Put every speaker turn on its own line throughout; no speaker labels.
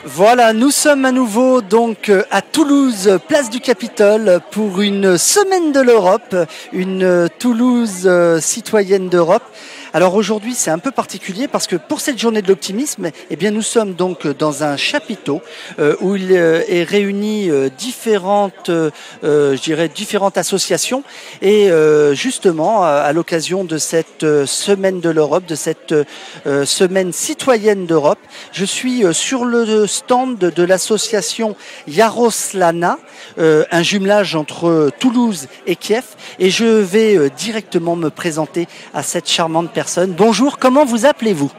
Voilà, nous sommes à nouveau donc à Toulouse, place du Capitole, pour une semaine de l'Europe, une Toulouse citoyenne d'Europe. Alors aujourd'hui c'est un peu particulier parce que pour cette journée de l'optimisme, eh bien nous sommes donc dans un chapiteau où il est réuni différentes associations et justement à l'occasion de cette semaine de l'Europe, de cette semaine citoyenne d'Europe, je suis sur le stand de l'association Yaroslana, un jumelage entre Toulouse et Kiev, et je vais directement me présenter à cette charmante personne. Bonjour, comment vous appelez-vous ?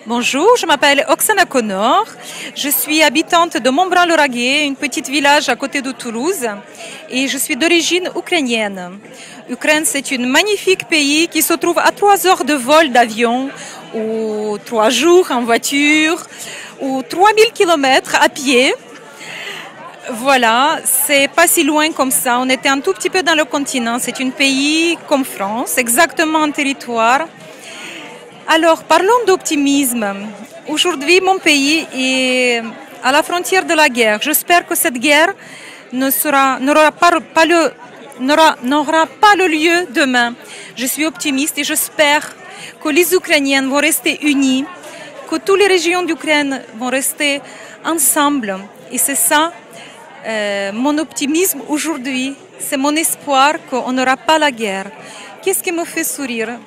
Bonjour, je m'appelle Oksana Konor, je suis habitante de Montbrun-le-Raguet, une petite village à côté de Toulouse, et je suis d'origine ukrainienne. Ukraine, c'est un magnifique pays qui se trouve à 3 heures de vol d'avion, ou 3 jours en voiture, ou 3000 km à pied. Voilà, c'est pas si loin comme ça, on était un tout petit peu dans le continent, c'est un pays comme France, exactement un territoire. Alors, parlons d'optimisme. Aujourd'hui, mon pays est à la frontière de la guerre. J'espère que cette guerre n'aura pas le lieu demain. Je suis optimiste et j'espère que les Ukrainiens vont rester unis, que toutes les régions d'Ukraine vont rester ensemble. Et c'est ça, mon optimisme aujourd'hui. C'est mon espoir qu'on n'aura pas la guerre. Qu'est-ce qui me fait sourire ?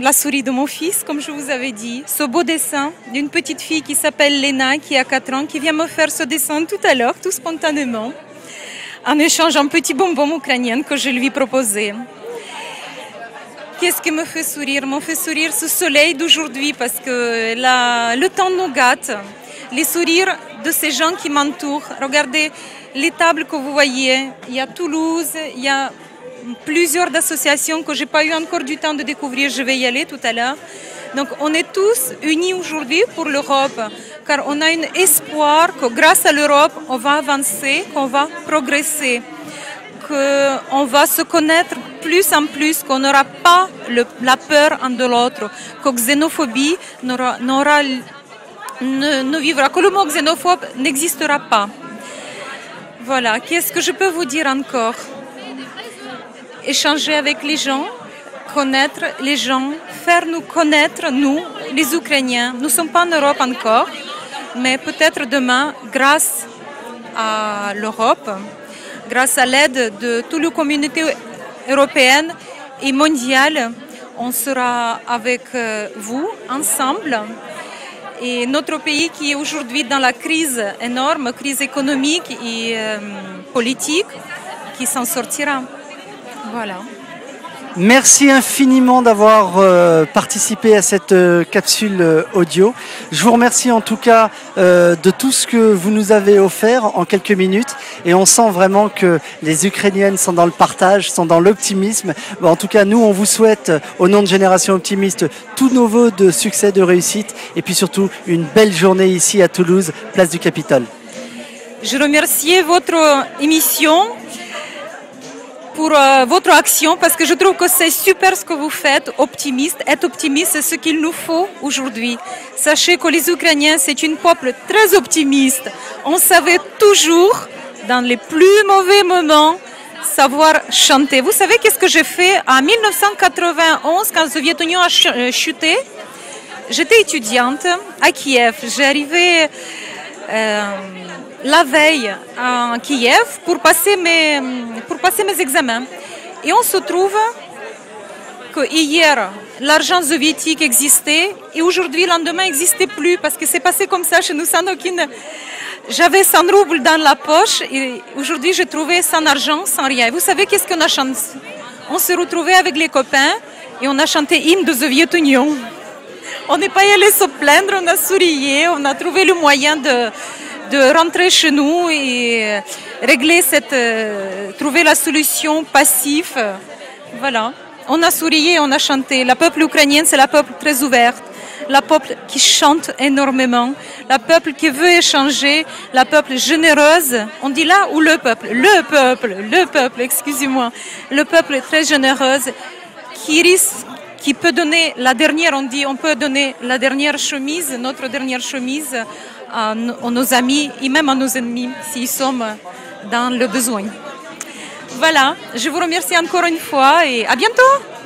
La souris de mon fils, comme je vous avais dit, ce beau dessin d'une petite fille qui s'appelle Lena, qui a 4 ans, qui vient me faire ce dessin tout à l'heure, tout spontanément, en échange d'un petit bonbon ukrainien que je lui proposais. Qu'est-ce qui me fait sourire ? Me fait sourire ce soleil d'aujourd'hui parce que le temps nous gâte. Les sourires de ces gens qui m'entourent. Regardez les tables que vous voyez. Il y a Toulouse, il y a plusieurs associations que je n'ai pas eu encore du temps de découvrir, je vais y aller tout à l'heure. Donc on est tous unis aujourd'hui pour l'Europe, car on a un espoir que grâce à l'Europe, on va avancer, qu'on va progresser, qu'on va se connaître plus en plus, qu'on n'aura pas la peur un de l'autre, que xénophobie ne vivra, que le mot xénophobe n'existera pas. Voilà, qu'est-ce que je peux vous dire encore ? Échanger avec les gens, connaître les gens, faire nous connaître, nous, les Ukrainiens. Nous ne sommes pas en Europe encore, mais peut-être demain, grâce à l'Europe, grâce à l'aide de toute la communauté européenne et mondiale, on sera avec vous, ensemble. Et notre pays qui est aujourd'hui dans la crise énorme, crise économique et politique, qui s'en sortira. Voilà.
Merci infiniment d'avoir participé à cette capsule audio. Je vous remercie en tout cas de tout ce que vous nous avez offert en quelques minutes, et on sent vraiment que les Ukrainiennes sont dans le partage, sont dans l'optimisme. En tout cas, nous, on vous souhaite, au nom de Génération Optimiste, tous nos vœux de succès, de réussite, et puis surtout une belle journée ici à Toulouse, place du Capitole.
Je remercie votre émission pour votre action, parce que je trouve que c'est super ce que vous faites, optimiste. Être optimiste, c'est ce qu'il nous faut aujourd'hui. Sachez que les Ukrainiens, c'est un peuple très optimiste. On savait toujours, dans les plus mauvais moments, savoir chanter. Vous savez qu'est-ce que j'ai fait en 1991, quand la Soviet-Union a chuté? J'étais étudiante à Kiev. J'ai arrivé la veille à Kiev pour passer mes examens. Et on se trouve que hier, l'argent soviétique existait et aujourd'hui, le lendemain, n'existait plus parce que c'est passé comme ça chez nous sans aucune... J'avais 100 roubles dans la poche et aujourd'hui, j'ai trouvé sans argent, sans rien. Et vous savez qu'est-ce qu'on a chanté? On s'est retrouvés avec les copains et on a chanté hymne de Soviet-Union. On n'est pas allé se plaindre, on a sourié, on a trouvé le moyen de rentrer chez nous et régler trouver la solution passive. Voilà. On a sourié, on a chanté. Le peuple ukrainien, c'est le peuple très ouvert. Le peuple qui chante énormément. Le peuple qui veut échanger. Le peuple généreuse. On dit là où le peuple, excusez-moi. Le peuple très généreuse qui peut donner la dernière, on peut donner la dernière chemise, notre dernière chemise à nos amis et même à nos ennemis s'ils sont dans le besoin. Voilà, je vous remercie encore une fois et à bientôt!